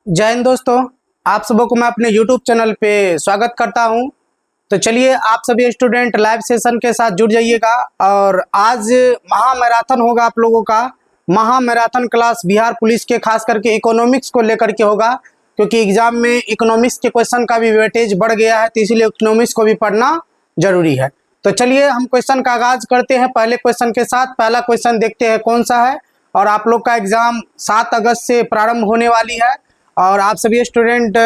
जय हिंद दोस्तों, आप सबों को मैं अपने YouTube चैनल पे स्वागत करता हूं। तो चलिए आप सभी स्टूडेंट लाइव सेशन के साथ जुड़ जाइएगा। और आज महामैराथन होगा आप लोगों का। महामैराथन क्लास बिहार पुलिस के खास करके इकोनॉमिक्स को लेकर के होगा, क्योंकि एग्जाम में इकोनॉमिक्स के क्वेश्चन का भी वेटेज बढ़ गया है, तो इसीलिए इकोनॉमिक्स को भी पढ़ना जरूरी है। तो चलिए हम क्वेश्चन का आगाज करते हैं पहले क्वेश्चन के साथ। पहला क्वेश्चन देखते हैं कौन सा है। और आप लोग का एग्जाम 7 अगस्त से प्रारंभ होने वाली है और आप सभी स्टूडेंट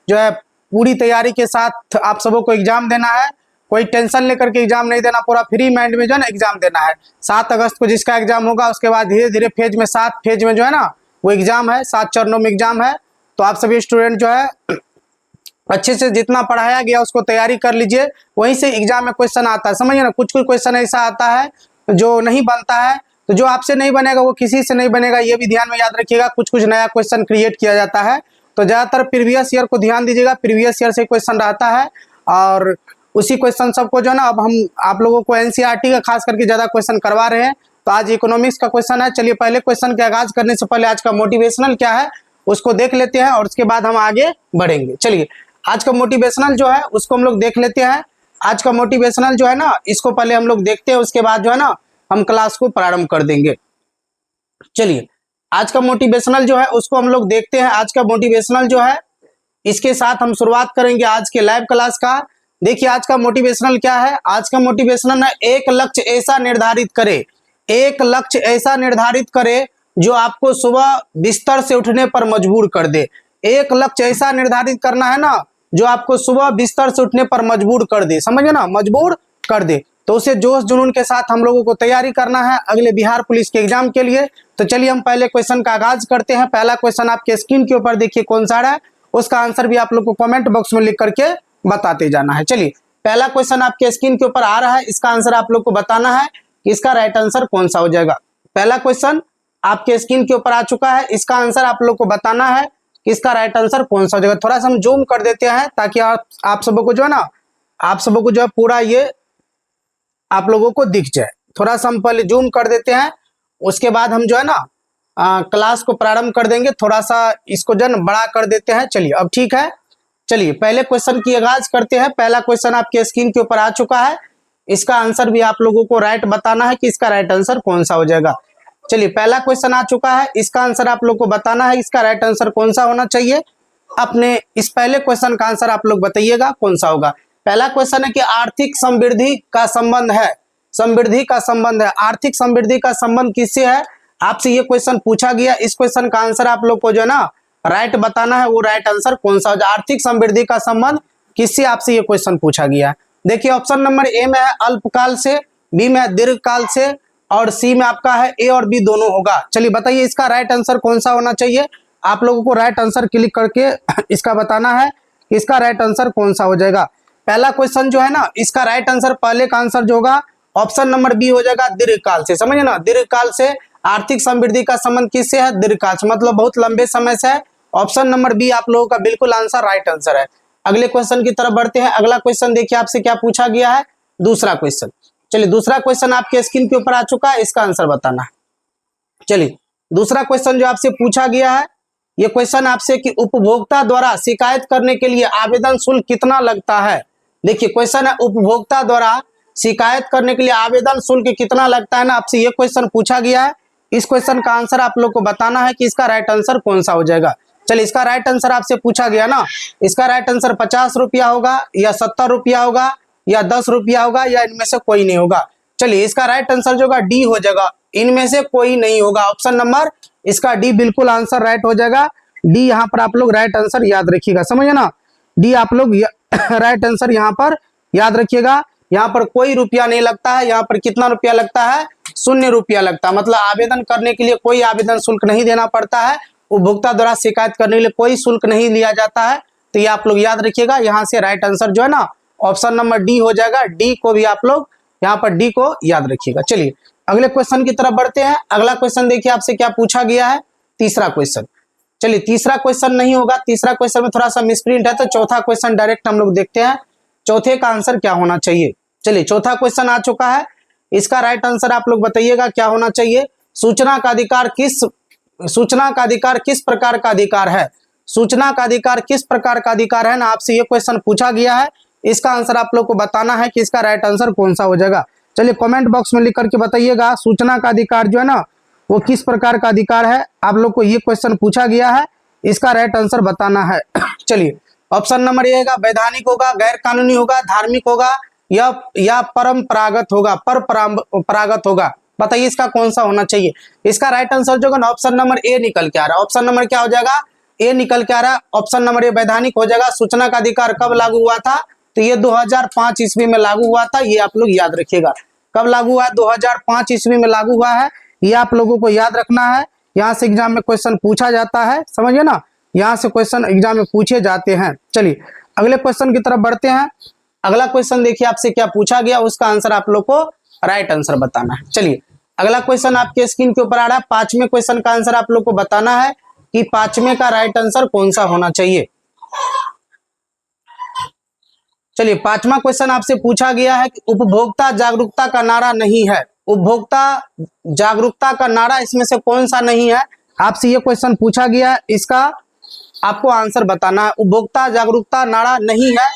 जो है पूरी तैयारी के साथ आप सबों को एग्जाम देना है। कोई टेंशन लेकर के एग्जाम नहीं देना, पूरा फ्री माइंड में जो है ना एग्जाम देना है। 7 अगस्त को जिसका एग्जाम होगा उसके बाद धीरे धीरे फेज में 7 फेज में जो है ना वो एग्जाम है, 7 चरणों में एग्जाम है। तो आप सभी स्टूडेंट जो है अच्छे से जितना पढ़ाया गया उसको तैयारी कर लीजिए, वहीं से एग्जाम में क्वेश्चन आता है। समझिए ना, कुछ कुछ क्वेश्चन ऐसा आता है जो नहीं बनता है, तो जो आपसे नहीं बनेगा वो किसी से नहीं बनेगा, ये भी ध्यान में याद रखिएगा। कुछ कुछ नया क्वेश्चन क्रिएट किया जाता है, तो ज़्यादातर प्रीवियस ईयर को ध्यान दीजिएगा। प्रीवियस ईयर से क्वेश्चन रहता है और उसी क्वेश्चन सबको जो है ना अब हम आप लोगों को एनसीईआरटी का खास करके ज़्यादा क्वेश्चन करवा रहे हैं। तो आज इकोनॉमिक्स का क्वेश्चन है। चलिए पहले क्वेश्चन के आगाज करने से पहले आज का मोटिवेशनल क्या है उसको देख लेते हैं और उसके बाद हम आगे बढ़ेंगे। चलिए आज का मोटिवेशनल जो है उसको हम लोग देख लेते हैं। आज का मोटिवेशनल जो है ना इसको पहले हम लोग देखते हैं, उसके बाद जो है ना हम क्लास को प्रारंभ कर देंगे। चलिए आज का मोटिवेशनल जो है उसको हम लोग देखते हैं। आज का मोटिवेशनल जो है इसके साथ हम शुरुआत करेंगे आज के लाइव क्लास का। देखिए आज का मोटिवेशनल क्या है। आज का मोटिवेशनल है एक लक्ष्य ऐसा निर्धारित करे, एक लक्ष्य ऐसा निर्धारित करे जो आपको सुबह बिस्तर से उठने पर मजबूर कर दे। एक लक्ष्य ऐसा निर्धारित करना है ना जो आपको सुबह बिस्तर से उठने पर मजबूर कर दे, समझे ना, मजबूर कर दे। तो उसे जोश जुनून के साथ हम लोगों को तैयारी करना है अगले बिहार पुलिस के एग्जाम के लिए। तो चलिए हम पहले क्वेश्चन का आगाज करते हैं। पहला क्वेश्चन आपके स्क्रीन के ऊपर देखिए कौन सा है, उसका आंसर भी आप लोग को कमेंट बॉक्स में लिख करके बताते जाना है। चलिए पहला क्वेश्चन आपके स्क्रीन के ऊपर आ रहा है, इसका आंसर आप लोग को बताना है कि इसका राइट आंसर कौन सा हो जाएगा। पहला क्वेश्चन आपके स्क्रीन के ऊपर आ चुका है, इसका आंसर आप लोग को बताना है कि इसका राइट आंसर कौन सा हो जाएगा। थोड़ा सा हम जूम कर देते हैं ताकि आप सबों को जो है ना आप सबों को जो है पूरा ये आप लोगों को दिख जाए। थोड़ा सा हम पहले जूम कर देते हैं, उसके बाद हम जो है ना क्लास को प्रारंभ कर देंगे। थोड़ा सा इसको जो है बड़ा कर देते हैं। चलिए अब ठीक है। चलिए पहले क्वेश्चन की आगाज करते हैं। पहला क्वेश्चन आपके स्क्रीन के ऊपर आ चुका है, इसका आंसर भी आप लोगों को राइट बताना है कि इसका राइट आंसर कौन सा हो जाएगा। चलिए पहला क्वेश्चन आ चुका है, इसका आंसर आप लोग को बताना है इसका राइट आंसर कौन सा होना चाहिए। अपने इस पहले क्वेश्चन का आंसर आप लोग बताइएगा कौन सा होगा। पहला क्वेश्चन है कि आर्थिक समृद्धि का संबंध है, समृद्धि का संबंध है। आर्थिक समृद्धि का संबंध किससे है, आपसे ये क्वेश्चन पूछा गया। इस क्वेश्चन का आंसर आप लोग को जो है ना राइट बताना है, वो राइट आंसर कौन सा हो जाए। आर्थिक समृद्धि का संबंध किससे आपसे ये क्वेश्चन पूछा गया है। देखिए ऑप्शन नंबर ए में है अल्पकाल से, बी में है दीर्घकाल से और सी में आपका है ए और बी दोनों होगा। चलिए बताइए इसका राइट आंसर कौन सा होना चाहिए। आप लोगों को राइट आंसर क्लिक करके इसका बताना है कि इसका राइट आंसर कौन सा हो जाएगा। पहला क्वेश्चन जो है ना इसका राइट आंसर पहले का आंसर जो होगा ऑप्शन नंबर बी हो जाएगा दीर्घकाल से। समझे ना, दीर्घकाल से आर्थिक समृद्धि का संबंध किससे है, दीर्घकाल से, मतलब बहुत लंबे समय से है। ऑप्शन नंबर बी आप लोगों का बिल्कुल आंसर राइट आंसर है। अगले क्वेश्चन की तरफ बढ़ते हैं। अगला क्वेश्चन देखिए आपसे क्या पूछा गया है, दूसरा क्वेश्चन। चलिए दूसरा क्वेश्चन आपके स्क्रीन के ऊपर आ चुका है, इसका आंसर बताना है। चलिए दूसरा क्वेश्चन जो आपसे पूछा गया है, ये क्वेश्चन आपसे कि उपभोक्ता द्वारा शिकायत करने के लिए आवेदन शुल्क कितना लगता है। देखिए क्वेश्चन है उपभोक्ता द्वारा शिकायत करने के लिए आवेदन शुल्क कितना लगता है ना, आपसे ये क्वेश्चन पूछा गया है। इस क्वेश्चन का आंसर आप लोग को बताना है कि इसका राइट आंसर कौन सा हो जाएगा। चलिए इसका राइट आंसर आपसे पूछा गया ना, इसका राइट आंसर 50 रुपया होगा या 70 रुपया होगा या 10 रुपया होगा या इनमें से कोई नहीं होगा। चलिए इसका राइट आंसर जो होगा डी हो जाएगा, इनमें से कोई नहीं होगा। ऑप्शन नंबर इसका डी बिल्कुल आंसर राइट हो जाएगा। डी यहाँ पर आप लोग राइट आंसर याद रखिएगा, समझे ना, डी आप लोग राइट आंसर यहाँ पर याद रखिएगा। यहाँ पर कोई रुपया नहीं लगता है, यहाँ पर कितना रुपया लगता है, 0 रुपया लगता है। मतलब आवेदन करने के लिए कोई आवेदन शुल्क नहीं देना पड़ता है, उपभोक्ता द्वारा शिकायत करने के लिए कोई शुल्क नहीं लिया जाता है। तो ये आप लोग याद रखिएगा। यहाँ से राइट आंसर जो है ना ऑप्शन नंबर डी हो जाएगा। डी को भी आप लोग यहाँ पर डी को याद रखिएगा। चलिए अगले क्वेश्चन की तरफ बढ़ते हैं। अगला क्वेश्चन देखिए आपसे क्या पूछा गया है, तीसरा क्वेश्चन। चलिए तीसरा क्वेश्चन नहीं होगा, तीसरा क्वेश्चन में थोड़ा सा मिसप्रिंट है, तो चौथा क्वेश्चन डायरेक्ट हम लोग देखते हैं चौथे का आंसर क्या होना चाहिए। चलिए चौथा क्वेश्चन आ चुका है, इसका राइट आंसर आप लोग बताइएगा क्या होना चाहिए। सूचना का अधिकार किस प्रकार का अधिकार है। सूचना का अधिकार किस प्रकार का अधिकार है ना, आपसे ये क्वेश्चन पूछा गया है। इसका आंसर आप लोग को बताना है कि इसका राइट आंसर कौन सा हो जाएगा। चलिए कमेंट बॉक्स में लिख करके बताइएगा सूचना का अधिकार जो है ना वो किस प्रकार का अधिकार है। आप लोग को ये क्वेश्चन पूछा गया है, इसका राइट आंसर बताना है। चलिए ऑप्शन नंबर ए होगा वैधानिक होगा, गैर कानूनी होगा, धार्मिक होगा या परंपरागत होगा, परंपरागत होगा। बताइए इसका कौन सा होना चाहिए। इसका राइट आंसर जो है ना ऑप्शन नंबर ए निकल के आ रहा है। ऑप्शन नंबर क्या हो जाएगा, ए निकल के आ रहा है। ऑप्शन नंबर ए वैधानिक हो जाएगा। सूचना का अधिकार कब लागू हुआ था, तो ये 2005 ईस्वी में लागू हुआ था। ये आप लोग याद रखिएगा, कब लागू हुआ है, 2005 ईस्वी में लागू हुआ है। ये आप लोगों को याद रखना है, यहाँ से एग्जाम में क्वेश्चन पूछा जाता है, समझिए ना, यहाँ से क्वेश्चन एग्जाम में पूछे जाते हैं। चलिए अगले क्वेश्चन की तरफ बढ़ते हैं। अगला क्वेश्चन देखिए आपसे क्या पूछा गया, उसका आंसर आप लोग को राइट आंसर बताना है। चलिए अगला क्वेश्चन आपके स्क्रीन के ऊपर आ रहा है। 5वें क्वेश्चन का आंसर आप लोग को बताना है कि 5वें का राइट आंसर कौन सा होना चाहिए। चलिए 5वां क्वेश्चन आपसे पूछा गया है कि उपभोक्ता जागरूकता का नारा नहीं है। उपभोक्ता जागरूकता का नारा इसमें से कौन सा नहीं है, आपसे ये क्वेश्चन पूछा गया है, इसका आपको आंसर बताना है। उपभोक्ता जागरूकता नारा नहीं है,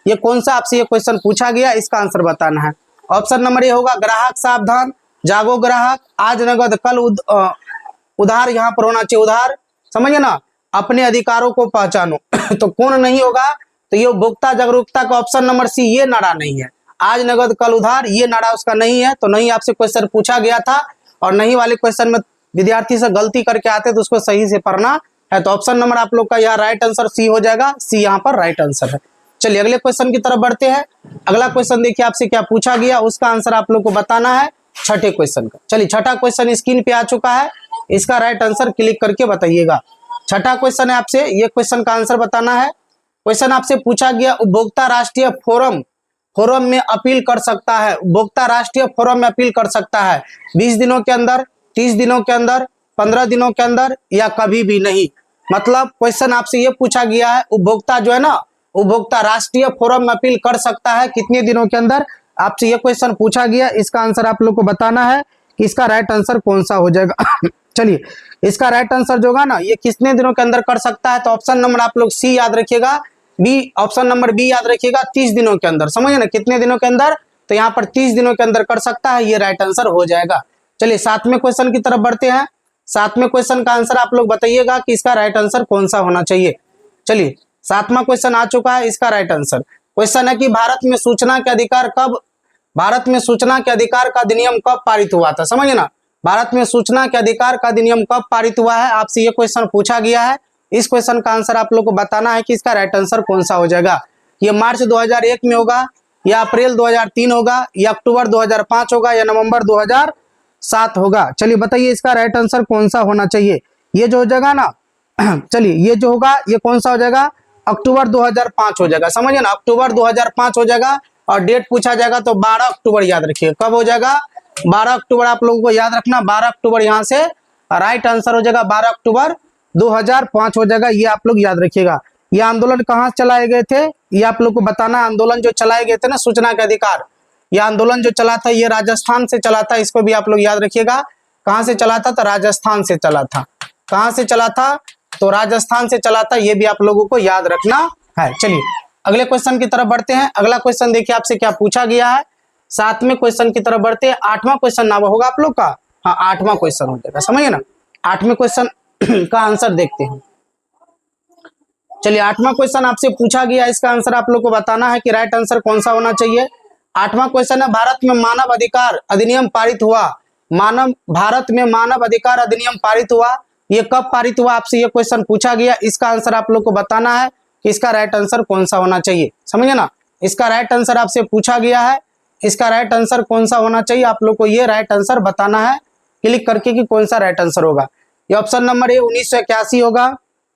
ये कौन सा आपसे ये क्वेश्चन पूछा गया, इसका आंसर बताना है। ऑप्शन नंबर ए होगा ग्राहक सावधान, जागो ग्राहक, आज नगद कल उधार, यहाँ पर होना चाहिए उधार, समझिए ना, अपने अधिकारों को पहचानो। तो कौन नहीं होगा, तो ये उपभोक्ता जागरूकता का ऑप्शन नंबर सी, ये नारा नहीं है। आज नगद कल उधार, ये नारा उसका नहीं है। तो नहीं आपसे क्वेश्चन पूछा गया था, और नहीं वाले क्वेश्चन में विद्यार्थी से गलती करके आते तो उसको सही से पढ़ना है। तो ऑप्शन नंबर आप लोग का यहाँ राइट आंसर सी हो जाएगा, सी यहाँ पर राइट आंसर है। चलिए अगले क्वेश्चन की तरफ बढ़ते हैं। अगला क्वेश्चन देखिए आपसे क्या पूछा गया, उसका आंसर आप लोग को बताना है 6ठे क्वेश्चन का। चलिए 6ठा क्वेश्चन स्क्रीन पे आ चुका है, इसका राइट आंसर क्लिक करके बताइएगा। 6ठा क्वेश्चन है आपसे, ये क्वेश्चन का आंसर बताना है। क्वेश्चन आपसे पूछा गया उपभोक्ता राष्ट्रीय फोरम में अपील कर सकता है। उपभोक्ता राष्ट्रीय फोरम में अपील कर सकता है 20 दिनों के अंदर, 30 दिनों के अंदर, 15 दिनों के अंदर, या कभी भी नहीं। मतलब क्वेश्चन आपसे ये पूछा गया है उपभोक्ता जो है ना, उपभोक्ता राष्ट्रीय फोरम में अपील कर सकता है कितने दिनों के अंदर, आपसे ये क्वेश्चन पूछा गया। इसका आंसर आप लोग को बताना है कि इसका राइट आंसर कौन सा हो जाएगा। चलिए इसका राइट आंसर जो होगा ना, ये कितने दिनों के अंदर कर सकता है, तो ऑप्शन नंबर आप लोग सी याद रखिएगा, बी, ऑप्शन नंबर बी याद रखिएगा, 30 दिनों के अंदर। समझिए ना, कितने दिनों के अंदर, तो यहाँ पर 30 दिनों के अंदर कर सकता है, ये राइट आंसर हो जाएगा। चलिए 7वें क्वेश्चन की तरफ बढ़ते हैं। 7वें क्वेश्चन का आंसर आप लोग बताइएगा कि इसका राइट आंसर कौन सा होना चाहिए। चलिए 7वां क्वेश्चन आ चुका है, इसका राइट आंसर क्वेश्चन है कि भारत में सूचना के अधिकार का अधिनियम कब पारित हुआ था। समझिए ना, भारत में सूचना के अधिकार का अधिनियम कब पारित हुआ है, आपसे ये क्वेश्चन पूछा गया है। इस क्वेश्चन का आंसर आप लोग को बताना है कि इसका राइट आंसर कौन सा हो जाएगा। ये मार्च 2001 में होगा, या अप्रैल 2003 होगा, या अक्टूबर 2005 होगा, या नवंबर 2007 होगा। चलिए बताइए इसका राइट आंसर कौन सा होना चाहिए। ये जो हो जाएगा ना, चलिए ये जो होगा ये कौन सा हो जाएगा, अक्टूबर 2005 हो जाएगा। समझिए ना, अक्टूबर 2005 हो जाएगा, और डेट पूछा जाएगा तो 12 अक्टूबर याद रखिए। कब हो जाएगा, 12 अक्टूबर आप लोगों को याद रखना। 12 अक्टूबर यहाँ से राइट आंसर हो जाएगा, 12 अक्टूबर 2005 हो जाएगा, ये आप लोग याद रखिएगा। ये आंदोलन कहाँ चलाए गए थे, ये आप लोग को बताना। आंदोलन जो चलाए गए थे ना सूचना के अधिकार, ये आंदोलन जो चला था ये राजस्थान से चला था, इसको भी आप लोग याद रखिएगा। कहाँ से चला था, तो राजस्थान से चला था। कहाँ से चला था, तो राजस्थान से चला था, ये भी आप लोगों को याद रखना है। चलिए अगले क्वेश्चन की तरफ बढ़ते हैं। अगला क्वेश्चन देखिए आपसे क्या पूछा गया है। 7वें क्वेश्चन की तरफ बढ़ते हैं। 8वां क्वेश्चन ना होगा आप लोग का, हाँ 8वां क्वेश्चन हो जाएगा, समझिए ना। 8वें क्वेश्चन का आंसर देखते हैं। चलिए 8वां क्वेश्चन आपसे पूछा गया, इसका आंसर आप लोग को बताना है कि राइट आंसर कौन सा होना चाहिए। 8वां क्वेश्चन है भारत में मानव अधिकार अधिनियम पारित हुआ। भारत में मानव अधिकार अधिनियम पारित हुआ, ये कब पारित हुआ, आपसे ये क्वेश्चन पूछा गया। इसका आंसर आप लोग को बताना है कि इसका राइट आंसर कौन सा होना चाहिए। समझिए ना, इसका राइट आंसर आपसे पूछा गया है, इसका राइट आंसर कौन सा होना चाहिए, आप लोग को ये राइट आंसर बताना है क्लिक करके कि कौन सा राइट आंसर होगा। ये ऑप्शन नंबर ए 1981 होगा,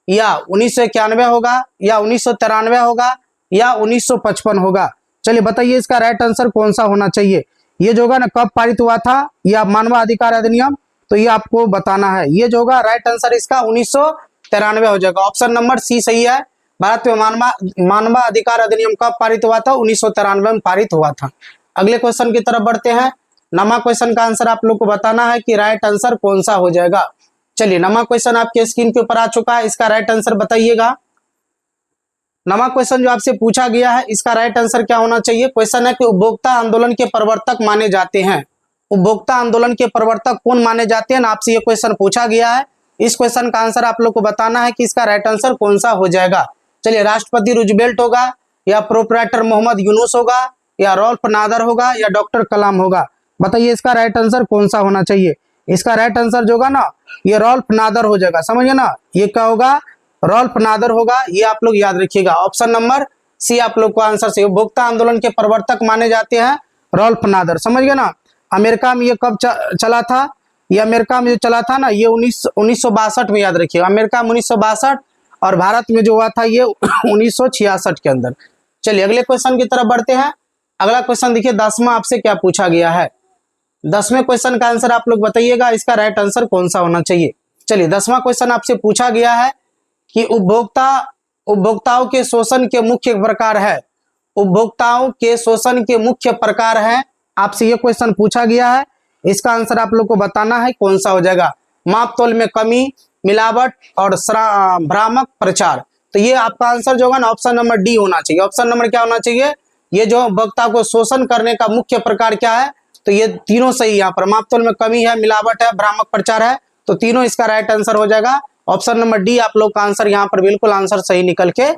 या 1991 होगा, या 1993 होगा, या 1955 होगा। चलिए बताइए इसका राइट आंसर कौन सा होना चाहिए। ये जो होगा ना कब पारित हुआ था, या मानवाधिकार अधिनियम, तो ये आपको बताना है। ये जो होगा राइट आंसर इसका 1993 हो जाएगा। ऑप्शन नंबर सी सही है। भारत में मानवाधिकार अधिनियम कब पारित हुआ था, 1993 में पारित हुआ था। अगले क्वेश्चन की तरफ बढ़ते हैं। 9वां क्वेश्चन का आंसर आप लोग को बताना है कि राइट आंसर कौन सा हो जाएगा। चलिए नवा क्वेश्चन आपके स्क्रीन के ऊपर आ चुका है, इसका राइट आंसर बताइएगा। नवा क्वेश्चन जो आपसे पूछा गया है इसका राइट आंसर क्या होना चाहिए। क्वेश्चन है कि उपभोक्ता आंदोलन के प्रवर्तक माने जाते हैं। उपभोक्ता आंदोलन के प्रवर्तक कौन माने जाते हैं, आपसे ये क्वेश्चन पूछा गया है। इस क्वेश्चन का आंसर आप लोग को बताना है कि इसका राइट आंसर कौन सा हो जाएगा। चलिए राष्ट्रपति रूजवेल्ट होगा, या प्रोप्राइटर मोहम्मद यूनुस होगा, या रॉल्फ नादर होगा, या डॉक्टर कलाम होगा। बताइए इसका राइट आंसर कौन सा होना चाहिए। इसका राइट आंसर जो होगा ना ये रॉल्फ नादर हो जाएगा, समझिए ना, ये क्या होगा, रॉल्फ नादर होगा, ये आप लोग याद रखिएगा। ऑप्शन नंबर सी आप लोग को आंसर से, उपभोक्ता आंदोलन के प्रवर्तक माने जाते हैं रॉल्फ नादर, समझ गए ना। अमेरिका में ये कब चला था, ये अमेरिका में जो चला था ना ये 1962 में, याद रखिएगा। अमेरिका में 1962 और भारत में जो हुआ था ये 1966 के अंदर। चलिए अगले क्वेश्चन की तरफ बढ़ते हैं। अगला क्वेश्चन देखिए 10वां आपसे क्या पूछा गया है। 10वें क्वेश्चन का आंसर आप लोग बताइएगा, इसका राइट आंसर कौन सा होना चाहिए। चलिए 10वां क्वेश्चन आपसे पूछा गया है कि उपभोक्ताओं के शोषण के मुख्य प्रकार है। उपभोक्ताओं के शोषण के मुख्य प्रकार है, आपसे ये क्वेश्चन पूछा गया है। इसका आंसर आप लोग को बताना है कौन सा हो जाएगा। माप तोल में कमी, मिलावट और भ्रामक प्रचार। तो ये आपका आंसर जो होगा ना ऑप्शन नंबर डी होना चाहिए। ऑप्शन नंबर क्या होना चाहिए, ये जो उपभोक्ता को शोषण करने का मुख्य प्रकार क्या है, तो ये तीनों सही। यहाँ पर माप तोल में कमी है, मिलावट है, भ्रामक प्रचार है, तो तीनों इसका राइट आंसर हो जाएगा। ऑप्शन नंबर डी आप लोग का आंसर यहाँ पर बिल्कुल आंसर सही निकल के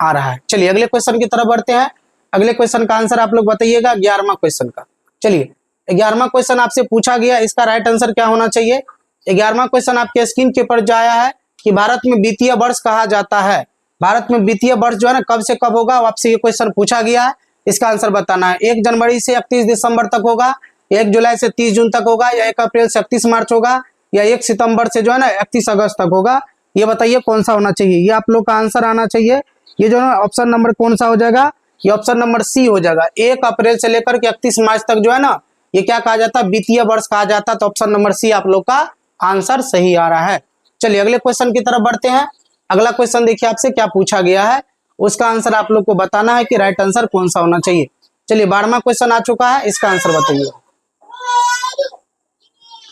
आ रहा है। चलिए अगले क्वेश्चन की तरफ बढ़ते हैं। अगले क्वेश्चन का आंसर आप लोग बताइएगा 11वां क्वेश्चन का। चलिए 11वां क्वेश्चन आपसे पूछा गया, इसका राइट आंसर क्या होना चाहिए। 11वां क्वेश्चन आपके स्क्रीन के ऊपर जो आया है कि भारत में वित्तीय वर्ष कहा जाता है। भारत में वित्तीय वर्ष जो है ना कब से कब होगा, आपसे ये क्वेश्चन पूछा गया है। इसका आंसर बताना है। 1 जनवरी से 31 दिसंबर तक होगा, 1 जुलाई से 30 जून तक होगा, या 1 अप्रैल से 31 मार्च होगा, या 1 सितंबर से जो है ना 31 अगस्त तक होगा। ये बताइए कौन सा होना चाहिए, ये आप लोग का आंसर आना चाहिए। ये जो है ऑप्शन नंबर कौन सा हो जाएगा, ये ऑप्शन नंबर सी हो जाएगा। 1 अप्रैल से लेकर के 31 मार्च तक जो है ना ये क्या कहा जाता है, वित्तीय वर्ष कहा जाता है। तो ऑप्शन नंबर सी आप लोग का आंसर सही आ रहा है। चलिए अगले क्वेश्चन की तरफ बढ़ते हैं। अगला क्वेश्चन देखिए आपसे क्या पूछा गया है, उसका आंसर आप लोग को बताना है कि राइट आंसर कौन सा होना चाहिए। चलिए 12वां क्वेश्चन आ चुका है, इसका आंसर बताइए।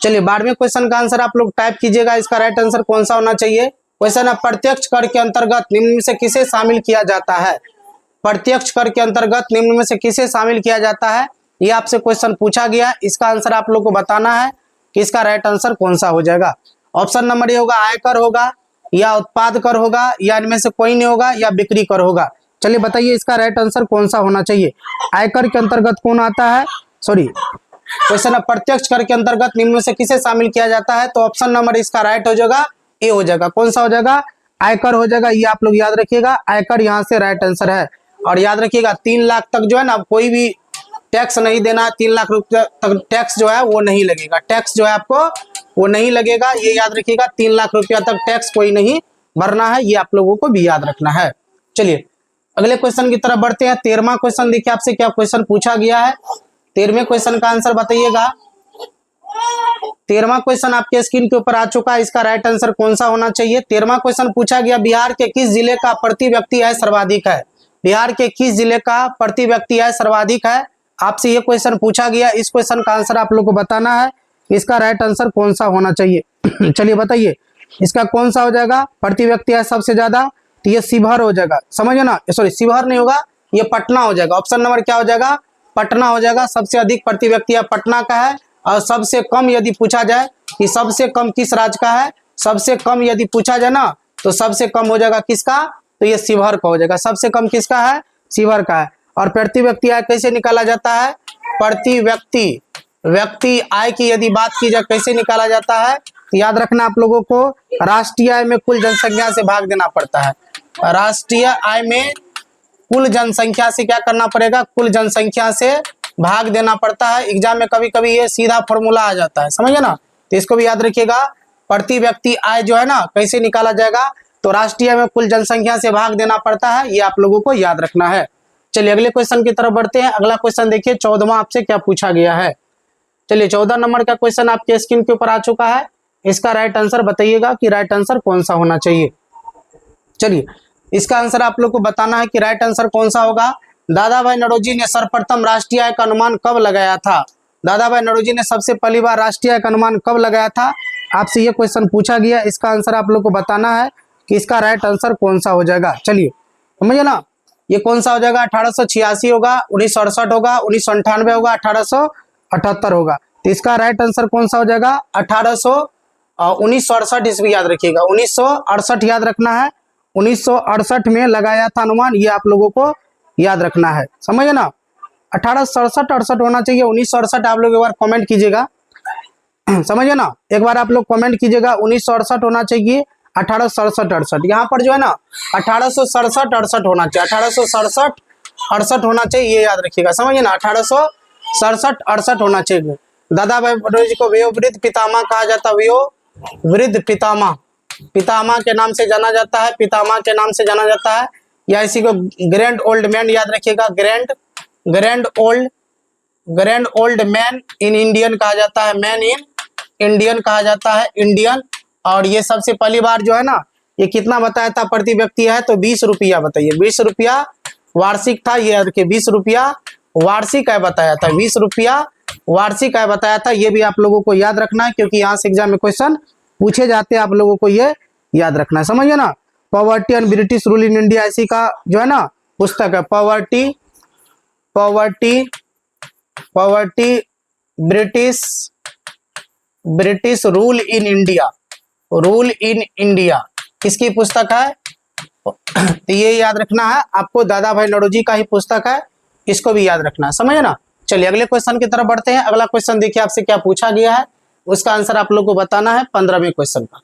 चलिए 12वें क्वेश्चन का आंसर आप लोग टाइप कीजिएगा, इसका राइट आंसर कौन सा होना चाहिए। क्वेश्चन है प्रत्यक्ष कर के अंतर्गत निम्न में से किसे शामिल किया जाता है। प्रत्यक्ष कर के अंतर्गत निम्न में से किसे शामिल किया जाता है, ये आपसे क्वेश्चन पूछा गया। इसका आंसर आप लोग को बताना है कि इसका राइट आंसर कौन सा हो जाएगा। ऑप्शन नंबर ये होगा आयकर होगा, या उत्पाद कर होगा, या इनमें से कोई नहीं होगा, या बिक्री कर होगा। चलिए बताइए इसका राइट आंसर कौन सा होना चाहिए। आयकर के अंतर्गत कौन आता है, सॉरी क्वेश्चन है प्रत्यक्ष कर के अंतर्गत निम्न में से किसे शामिल किया जाता है, तो ऑप्शन नंबर इसका राइट हो जाएगा, ए हो जाएगा। कौन सा हो जाएगा, आयकर हो जाएगा। ये आप लोग याद रखिएगा, आयकर यहाँ से राइट आंसर है। और याद रखिएगा 3 लाख तक जो है ना कोई भी टैक्स नहीं देना, 3 लाख रुपए तक टैक्स जो है वो नहीं लगेगा। टैक्स जो है आपको वो नहीं लगेगा, ये याद रखिएगा। 3 लाख रुपया तक टैक्स कोई नहीं भरना है, ये आप लोगों को भी याद रखना है। चलिए अगले क्वेश्चन की तरफ बढ़ते हैं। 13वां क्वेश्चन देखिए आपसे क्या क्वेश्चन पूछा गया है। 13वें क्वेश्चन का आंसर बताइएगा। 13वां क्वेश्चन आपके स्क्रीन के ऊपर आ चुका है, इसका राइट आंसर कौन सा होना चाहिए। 13वां क्वेश्चन पूछा गया बिहार के किस जिले का प्रति व्यक्ति आय सर्वाधिक है। बिहार के किस जिले का प्रति व्यक्ति आय सर्वाधिक है, आपसे ये क्वेश्चन पूछा गया। इस क्वेश्चन का आंसर आप लोग को बताना है, इसका राइट आंसर कौन सा होना चाहिए। चलिए बताइए इसका कौन सा हो जाएगा, प्रति व्यक्ति आय सबसे ज्यादा, तो ये शिवहर हो जाएगा, समझे ना, सॉरी शिवहर नहीं होगा, ये पटना हो जाएगा। ऑप्शन नंबर क्या हो जाएगा, पटना हो जाएगा। सबसे अधिक प्रति व्यक्ति आय पटना का है। और सबसे कम यदि पूछा जाए कि सबसे कम किस राज्य का है, सबसे कम यदि पूछा जाए ना तो सबसे कम हो जाएगा किसका, तो ये शिवहर का हो जाएगा। सबसे कम किसका है, शिवहर का है। और प्रति व्यक्ति आय कैसे निकाला जाता है, प्रति व्यक्ति आय की यदि बात की जाए कैसे निकाला जाता है, तो याद रखना आप लोगों को राष्ट्रीय आय में कुल जनसंख्या से भाग देना पड़ता है। राष्ट्रीय आय में कुल जनसंख्या से क्या करना पड़ेगा, कुल जनसंख्या से भाग देना पड़ता है। एग्जाम में कभी कभी ये सीधा फॉर्मूला आ जाता है, समझे ना, तो इसको भी याद रखिएगा। प्रति व्यक्ति आय जो है ना कैसे निकाला जाएगा, तो राष्ट्रीय आय में कुल जनसंख्या से भाग देना पड़ता है, ये आप लोगों को याद रखना है। चलिए अगले क्वेश्चन की तरफ बढ़ते हैं। अगला क्वेश्चन देखिए 14वां आपसे क्या पूछा गया है। चलिए 14 नंबर का क्वेश्चन आपके स्क्रीन के ऊपर आ चुका है, इसका राइट आंसर बताइएगा कि राइट आंसर कौन सा होना चाहिए। चलिए इसका आंसर आप लोग को बताना है कि राइट आंसर कौन सा होगा। दादा भाई नौरोजी ने सर्वप्रथम राष्ट्रीय आय का अनुमान कब लगाया था। दादा भाई नौरोजी ने सबसे पहली बार राष्ट्रीय आय का अनुमान कब लगाया था, आपसे ये क्वेश्चन पूछा गया, इसका आंसर आप लोग को बताना है कि इसका राइट आंसर कौन सा हो जाएगा। चलिए समझिए ना, ये कौन सा हो जाएगा, 1886 होगा, 1968 होगा, 1998 होगा, 1878 होगा। तो इसका राइट आंसर कौन सा हो जाएगा, 1968 ईस्वी याद रखिएगा, 1968 याद रखना है। 1968 में लगाया था अनुमान, ये आप लोगों को याद रखना है, समझे ना। 1867 68 होना चाहिए, 1968 आप लोग एक बार कमेंट कीजिएगा, समझे ना, एक बार आप लोग कमेंट कीजिएगा, 1968 होना चाहिए, 1867 68 यहाँ पर जो है ना 1867 68 होना चाहिए, 1867 68 होना चाहिए, ये याद रखिएगा, समझिए ना, 1867 68 होना चाहिए। दादा भाई भटोरी जी को वयोवृद्ध पितामह कहा जाता है, वयोवृद्ध पितामह, पितामह के नाम से जाना जाता है, पितामह के नाम से जाना जाता है, या इसी को ग्रैंड ओल्ड मैन याद रखिएगा, grand old man in Indian कहा जाता है, मैन इन इंडियन कहा जाता है, इंडियन। और ये सबसे पहली बार जो है ना, ये कितना बताया था प्रति व्यक्ति है, तो 20 रुपया, बताइए 20 रुपया वार्षिक था, ये याद रखिए 20 रुपया वार्षिक है बताया था, 20 रुपया वार्षिक है बताया था, ये भी आप लोगों को याद रखना है, क्योंकि यहाँ से एग्जाम में क्वेश्चन पूछे जाते हैं, आप लोगों को ये याद रखना है, समझिए ना। Poverty and British rule in India ऐसी का जो है ना पुस्तक है, poverty British rule in India किसकी पुस्तक है, तो ये याद रखना है आपको, दादा भाई नौरोजी का ही पुस्तक है, इसको भी याद रखना है, समझे ना। चलिए अगले क्वेश्चन की तरफ बढ़ते हैं। अगला क्वेश्चन देखिए आपसे क्या पूछा गया है, उसका आंसर आप लोग को बताना है 15वें क्वेश्चन का।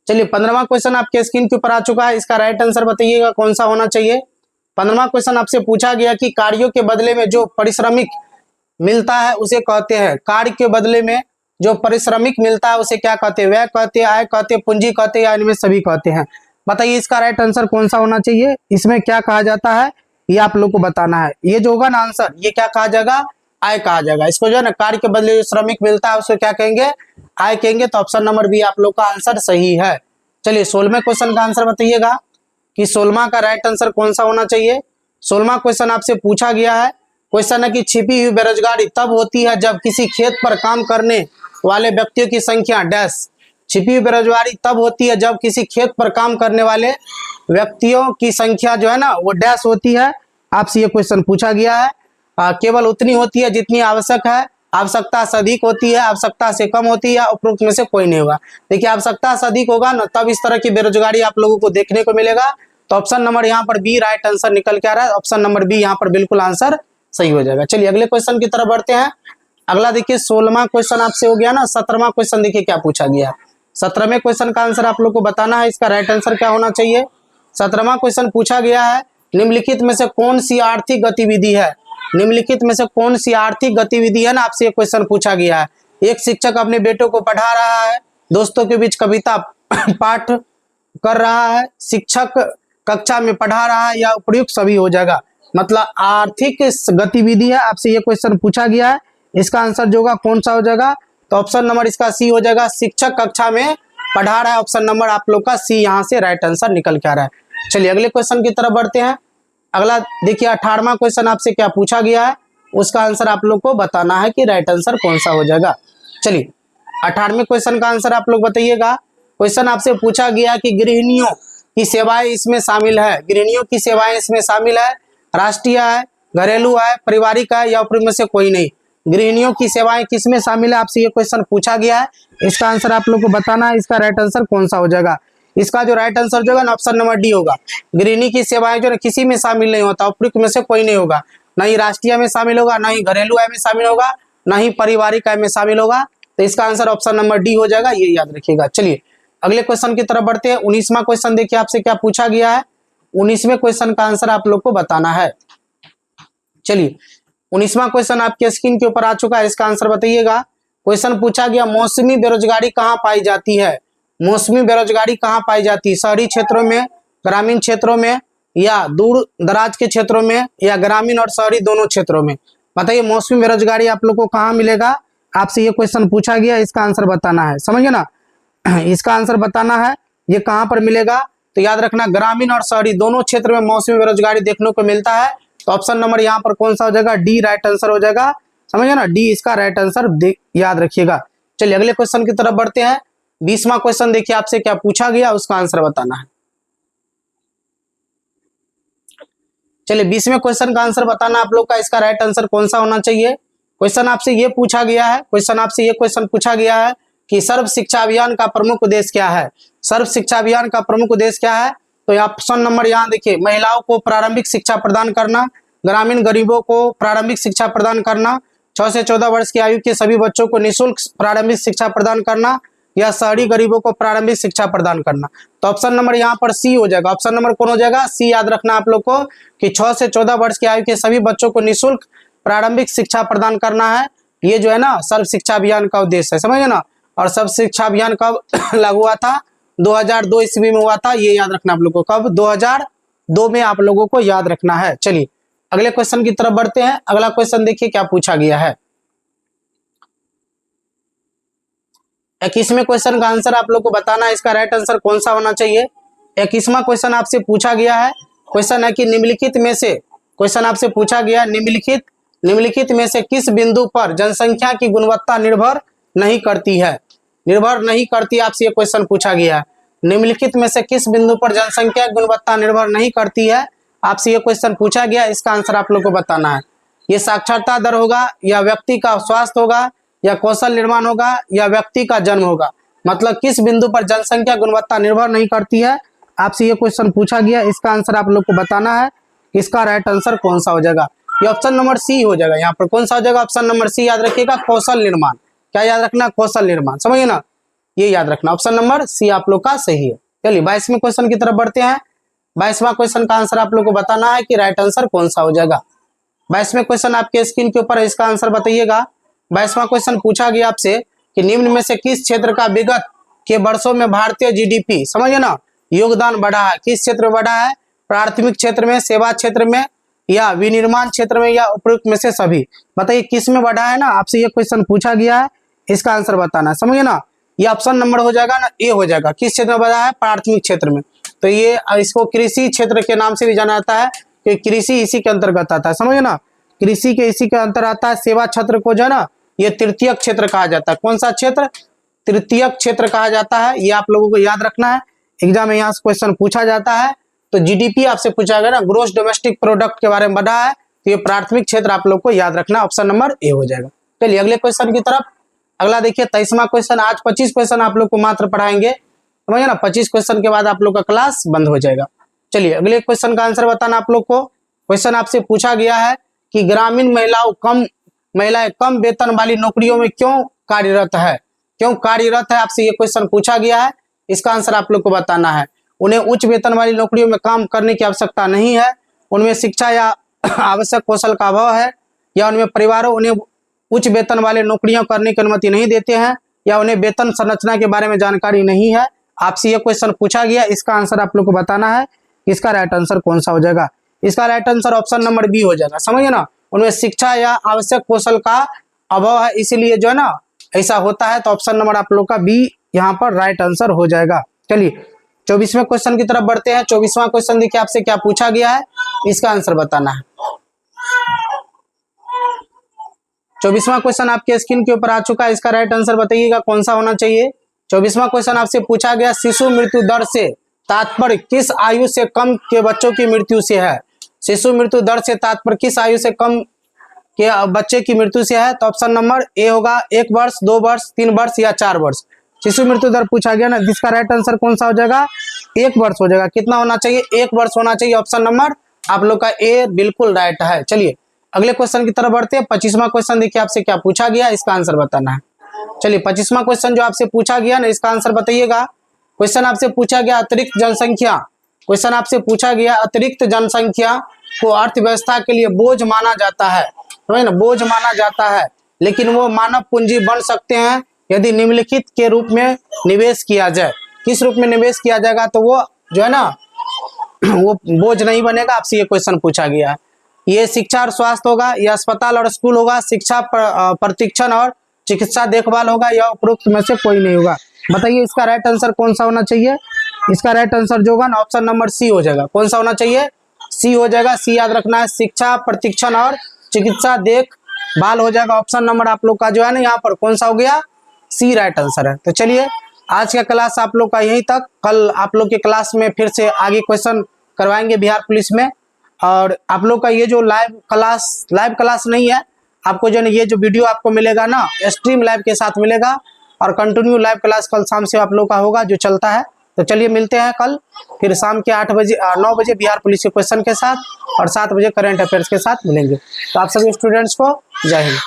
चलिए 15वां क्वेश्चन आपके स्क्रीन के ऊपर आ चुका है, इसका राइट आंसर बताइएगा कौन सा होना चाहिए। 15वां क्वेश्चन आपसे पूछा गया कि कार्यों के बदले में जो पारिश्रमिक मिलता है उसे कहते हैं, कार्य के बदले में जो पारिश्रमिक मिलता है उसे क्या कहते हैं, व्यय कहते हैं, आय कहते हैं, पूंजी कहते हैं, या इनमें सभी कहते हैं। बताइए इसका राइट आंसर कौन सा होना चाहिए, इसमें क्या कहा जाता है ये आप लोग को बताना है। ये जो होगा ना आंसर, ये क्या कहा जाएगा, आय कहा जाएगा। इसको जो है ना कार्य के बदले जो श्रमिक मिलता है उसको क्या कहेंगे, आय कहेंगे। तो ऑप्शन नंबर बी आप लोग का आंसर सही है। चलिए 16वें क्वेश्चन का आंसर बताइएगा कि 16वां का राइट आंसर कौन सा होना चाहिए। 16वां क्वेश्चन आपसे पूछा गया है, क्वेश्चन है कि छिपी हुई बेरोजगारी तब होती है जब किसी खेत पर काम करने वाले व्यक्तियों की संख्या डैश। छिपी हुई बेरोजगारी तब होती है जब किसी खेत पर काम करने वाले व्यक्तियों की संख्या जो है ना वो डैश होती है। आपसे ये क्वेश्चन पूछा गया है, केवल उतनी होती है जितनी आवश्यक है, आवश्यकता से अधिक होती है, आवश्यकता से कम होती है, या उपरोक्त में से कोई नहीं होगा। देखिए आवश्यकता से अधिक होगा ना तब इस तरह की बेरोजगारी आप लोगों को देखने को मिलेगा। तो ऑप्शन नंबर यहाँ पर बी राइट आंसर निकल के आ रहा है, ऑप्शन नंबर बी यहाँ पर बिल्कुल आंसर सही हो जाएगा। चलिए अगले क्वेश्चन की तरफ बढ़ते हैं। अगला देखिए 16वां क्वेश्चन आपसे हो गया ना, 17वां क्वेश्चन देखिए क्या पूछा गया है। 17वें क्वेश्चन का आंसर आप लोग को बताना है, इसका राइट आंसर क्या होना चाहिए। 17वां क्वेश्चन पूछा गया है, निम्नलिखित में से कौन सी आर्थिक गतिविधि है, निम्नलिखित में से कौन सी आर्थिक गतिविधि है ना, आपसे ये क्वेश्चन पूछा गया है। एक शिक्षक अपने बेटों को पढ़ा रहा है, दोस्तों के बीच कविता पाठ कर रहा है, शिक्षक कक्षा में पढ़ा रहा है, या उपयुक्त सभी हो जाएगा। मतलब आर्थिक गतिविधि है, आपसे ये क्वेश्चन पूछा गया है, इसका आंसर जो होगा कौन सा हो जाएगा। तो ऑप्शन नंबर इसका सी हो जाएगा, शिक्षक कक्षा में पढ़ा रहा है, ऑप्शन नंबर आप लोग का सी यहाँ से राइट आंसर निकल के आ रहा है। चलिए अगले क्वेश्चन की तरफ बढ़ते हैं। अगला देखिए 18वां क्वेश्चन आपसे क्या पूछा गया है, उसका आंसर आप लोग को बताना है कि राइट आंसर कौन सा हो जाएगा। चलिए 18वें क्वेश्चन का आंसर आप लोग बताइएगा। क्वेश्चन आपसे पूछा गया कि गृहिणियों की सेवाएं इसमें शामिल है, गृहिणियों की सेवाएं इसमें शामिल है, राष्ट्रीय है, घरेलू है, पारिवारिक है, या उपरोक्त में से कोई नहीं। गृहिणियों की सेवाएं किसमें शामिल है, आपसे ये क्वेश्चन पूछा गया है, इसका आंसर आप लोग को बताना है, इसका राइट आंसर कौन सा हो जाएगा। इसका जो राइट आंसर जो होगा ना ऑप्शन नंबर डी होगा। गृहिणी की सेवाएं जो है किसी में शामिल नहीं होता, उपयुक्त में से कोई नहीं होगा, ना ही राष्ट्रीय में शामिल होगा, ना ही घरेलू आय में शामिल होगा, ना ही पारिवारिक आय में शामिल होगा। तो इसका आंसर ऑप्शन नंबर डी हो जाएगा, ये याद रखिएगा। चलिए अगले क्वेश्चन की तरफ बढ़ते हैं। 19वां क्वेश्चन देखिए आपसे क्या पूछा गया है, 19वें क्वेश्चन का आंसर आप लोग को बताना है। चलिए 19वां क्वेश्चन आपके स्क्रीन के ऊपर आ चुका है, इसका आंसर बताइएगा। क्वेश्चन पूछा गया मौसमी बेरोजगारी कहाँ पाई जाती है, मौसमी बेरोजगारी कहाँ पाई जाती है, शहरी क्षेत्रों में, ग्रामीण क्षेत्रों में, या दूर दराज के क्षेत्रों में, या ग्रामीण और शहरी दोनों क्षेत्रों में। बताइए मौसमी बेरोजगारी आप लोग को कहाँ मिलेगा, आपसे ये क्वेश्चन पूछा गया, इसका आंसर बताना है, समझिए ना। इसका आंसर बताना है ये कहाँ पर मिलेगा। तो याद रखना ग्रामीण और शहरी दोनों क्षेत्र में मौसमी बेरोजगारी देखने को मिलता है। तो ऑप्शन नंबर यहाँ पर कौन सा हो जाएगा, डी राइट आंसर हो जाएगा, समझिए ना, डी इसका राइट आंसर याद रखिएगा। चलिए अगले क्वेश्चन की तरफ बढ़ते हैं। 20वां क्वेश्चन देखिए आपसे क्या पूछा गया, उसका आंसर बताना है। चलिए 20वें क्वेश्चन का आंसर बताना आप लोग का, इसका राइट आंसर कौन सा होना चाहिए। क्वेश्चन आपसे ये पूछा गया है, क्वेश्चन पूछा गया है कि सर्व शिक्षा अभियान का प्रमुख उद्देश्य क्या है। सर्व शिक्षा अभियान का प्रमुख उद्देश्य क्या है, तो ऑप्शन नंबर यहाँ देखिए, महिलाओं को प्रारंभिक शिक्षा प्रदान करना, ग्रामीण गरीबों को प्रारंभिक शिक्षा प्रदान करना, 6 से 14 वर्ष की आयु के सभी बच्चों को निःशुल्क प्रारंभिक शिक्षा प्रदान करना, या शहरी गरीबों को प्रारंभिक शिक्षा प्रदान करना। तो ऑप्शन नंबर यहाँ पर सी हो जाएगा। ऑप्शन नंबर कौन हो जाएगा, सी याद रखना आप लोग को कि 6 से 14 वर्ष की आयु के सभी बच्चों को निःशुल्क प्रारंभिक शिक्षा प्रदान करना है। ये जो है ना सर्व शिक्षा अभियान का उद्देश्य है, समझे ना। और सर्व शिक्षा अभियान कब लागू हुआ था, 2002 ईस्वी में हुआ था, ये याद रखना आप लोग को, कब, 2002 में आप लोगों को याद रखना है। चलिए अगले क्वेश्चन की तरफ बढ़ते हैं। अगला क्वेश्चन देखिए क्या पूछा गया है। 21वें क्वेश्चन का आंसर आप लोग को बताना है, इसका राइट आंसर कौन सा होना चाहिए। 21वां क्वेश्चन आपसे पूछा गया है, क्वेश्चन है कि निम्नलिखित में से, क्वेश्चन आपसे पूछा गया निम्नलिखित में से किस बिंदु पर जनसंख्या की गुणवत्ता निर्भर नहीं करती है। निर्भर नहीं करती, आपसे ये क्वेश्चन पूछा गया है। निम्नलिखित में से किस बिंदु पर जनसंख्या की गुणवत्ता निर्भर नहीं करती है, आपसे ये क्वेश्चन पूछा गया, इसका आंसर आप लोग को बताना है। ये साक्षरता दर होगा, या व्यक्ति का स्वास्थ्य होगा, या कौशल निर्माण होगा, या व्यक्ति का जन्म होगा। मतलब किस बिंदु पर जनसंख्या गुणवत्ता निर्भर नहीं करती है, आपसे ये क्वेश्चन पूछा गया, इसका आंसर आप लोग को बताना है। इसका राइट आंसर कौन सा हो जाएगा, ये ऑप्शन नंबर सी हो जाएगा। यहाँ पर कौन सा हो जाएगा, ऑप्शन नंबर सी याद रखिएगा, कौशल निर्माण। क्या याद रखना, कौशल निर्माण, समझिए ना, ये याद रखना, ऑप्शन नंबर सी आप लोग का सही है। चलिए 22वें क्वेश्चन की तरफ बढ़ते हैं। 22वां क्वेश्चन का आंसर आप लोग को बताना है कि राइट आंसर कौन सा हो जाएगा। 22वें क्वेश्चन आपके स्क्रीन के ऊपर है, इसका आंसर बताइएगा। 22वां क्वेश्चन पूछा गया आपसे कि निम्न में से किस क्षेत्र का विगत के वर्षों में भारतीय जीडीपी, समझिए ना, योगदान बढ़ा है। किस क्षेत्र में बढ़ा है, प्राथमिक क्षेत्र में, सेवा क्षेत्र में, या विनिर्माण क्षेत्र में, या उपयुक्त में से सभी। बताइए किस में बढ़ा है ना, आपसे ये क्वेश्चन पूछा गया है, इसका आंसर बताना है, समझिए ना। ये ऑप्शन नंबर हो जाएगा ना, ए हो जाएगा। किस क्षेत्र में बढ़ा है, प्राथमिक क्षेत्र में। तो ये इसको कृषि क्षेत्र के नाम से भी जाना जाता है, कि कृषि इसी के अंतर्गत आता है, समझिए ना, कृषि के इसी के अंतर आता है। सेवा क्षेत्र को जो है ना, ये तृतीयक क्षेत्र कहा जाता है। कौन सा क्षेत्र, तृतीयक क्षेत्र कहा जाता है, ये आप लोगों को याद रखना है। एग्जाम में यहाँ से क्वेश्चन पूछा जाता है। तो जीडीपी आपसे पूछा गया ना, ग्रोस डोमेस्टिक प्रोडक्ट के बारे में बढ़ा है, तो ये प्राथमिक क्षेत्र आप लोग को याद रखना, ऑप्शन नंबर ए हो जाएगा। चलिए अगले क्वेश्चन की तरफ। अगला देखिए 23वां क्वेश्चन। आज 25 क्वेश्चन आप लोग को मात्र पढ़ाएंगे, समझिए ना। 25 क्वेश्चन के बाद आप लोग का क्लास बंद हो जाएगा। चलिए अगले क्वेश्चन का आंसर बताना आप लोग को। क्वेश्चन आपसे पूछा गया है कि ग्रामीण महिलाएं कम वेतन वाली नौकरियों में क्यों कार्यरत है, आपसे ये क्वेश्चन पूछा गया है, इसका आंसर आप लोग को बताना है। उन्हें उच्च वेतन वाली नौकरियों में काम करने की आवश्यकता नहीं है, उनमें शिक्षा या आवश्यक कौशल का अभाव है, या उनमें परिवारों उन्हें उच्च वेतन वाले नौकरियां करने की अनुमति नहीं देते हैं, या उन्हें वेतन संरचना के बारे में जानकारी नहीं है। आपसे ये क्वेश्चन पूछा गया, इसका आंसर आप लोग को बताना है। इसका राइट आंसर कौन सा हो जाएगा, इसका right answer option number B हो जाएगा, समझिए ना। उनमें शिक्षा या आवश्यक कौशल का अभाव है, इसीलिए जो है ना ऐसा होता है। तो ऑप्शन नंबर आप लोग का बी यहाँ पर राइट आंसर हो जाएगा। चलिए 24वें क्वेश्चन की तरफ बढ़ते हैं। 24वां क्वेश्चन देखिए आपसे क्या पूछा गया है, इसका आंसर बताना है। 24वां क्वेश्चन आपके स्क्रीन के ऊपर आ चुका है, इसका राइट आंसर बताइएगा कौन सा होना चाहिए। 24वां क्वेश्चन आपसे पूछा गया, शिशु मृत्यु दर से तात्पर्य किस आयु से कम के बच्चों की मृत्यु से है। शिशु मृत्यु दर से तात्पर्य किस आयु से कम के बच्चे की मृत्यु से है। तो ऑप्शन नंबर ए होगा, 1 वर्ष, 2 वर्ष, 3 वर्ष, या 4 वर्ष। शिशु मृत्यु दर पूछा गया ना, जिसका राइट आंसर कौन सा हो जाएगा, 1 वर्ष हो जाएगा। कितना होना चाहिए, 1 वर्ष होना चाहिए। ऑप्शन नंबर आप लोग का ए बिल्कुल राइट है। चलिए अगले क्वेश्चन की तरफ बढ़ते हैं। 25वां क्वेश्चन देखिए आपसे क्या पूछा गया, इसका आंसर बताना है। चलिए 25वां क्वेश्चन जो आपसे पूछा गया ना, इसका आंसर बताइएगा। क्वेश्चन आपसे पूछा गया अतिरिक्त जनसंख्या, क्वेश्चन आपसे पूछा गया अतिरिक्त जनसंख्या को अर्थव्यवस्था के लिए बोझ माना जाता है, समझे ना, बोझ माना जाता है, लेकिन वो मानव पूंजी बन सकते हैं यदि निम्नलिखित के रूप में निवेश किया जाए। किस रूप में निवेश किया जाएगा, तो वो जो है ना वो बोझ नहीं बनेगा। आपसे ये क्वेश्चन पूछा गया है। ये शिक्षा और स्वास्थ्य होगा, या अस्पताल और स्कूल होगा, शिक्षा प्रशिक्षण और चिकित्सा देखभाल होगा, या उपरोक्त में से कोई नहीं होगा। बताइए इसका राइट आंसर कौन सा होना चाहिए। इसका राइट आंसर जो होगा ना, ऑप्शन नंबर सी हो जाएगा। कौन सा होना चाहिए, सी हो जाएगा। सी याद रखना है, शिक्षा प्रशिक्षण और चिकित्सा देखभाल हो जाएगा। ऑप्शन नंबर आप लोग का जो है ना यहाँ पर कौन सा हो गया, सी राइट आंसर है। तो चलिए आज का क्लास आप लोग का यहीं तक। कल आप लोग के क्लास में फिर से आगे क्वेश्चन करवाएंगे बिहार पुलिस में। और आप लोग का ये जो लाइव क्लास नहीं है, आपको जो ये जो वीडियो आपको मिलेगा ना, स्ट्रीम लाइव के साथ मिलेगा और कंटिन्यू लाइव क्लास कल शाम से आप लोग का होगा जो चलता है। तो चलिए मिलते हैं कल फिर शाम के 9 बजे बिहार पुलिस के क्वेश्चन के साथ और 7 बजे करंट अफेयर्स के साथ मिलेंगे। तो आप सभी स्टूडेंट्स को जय हिंद।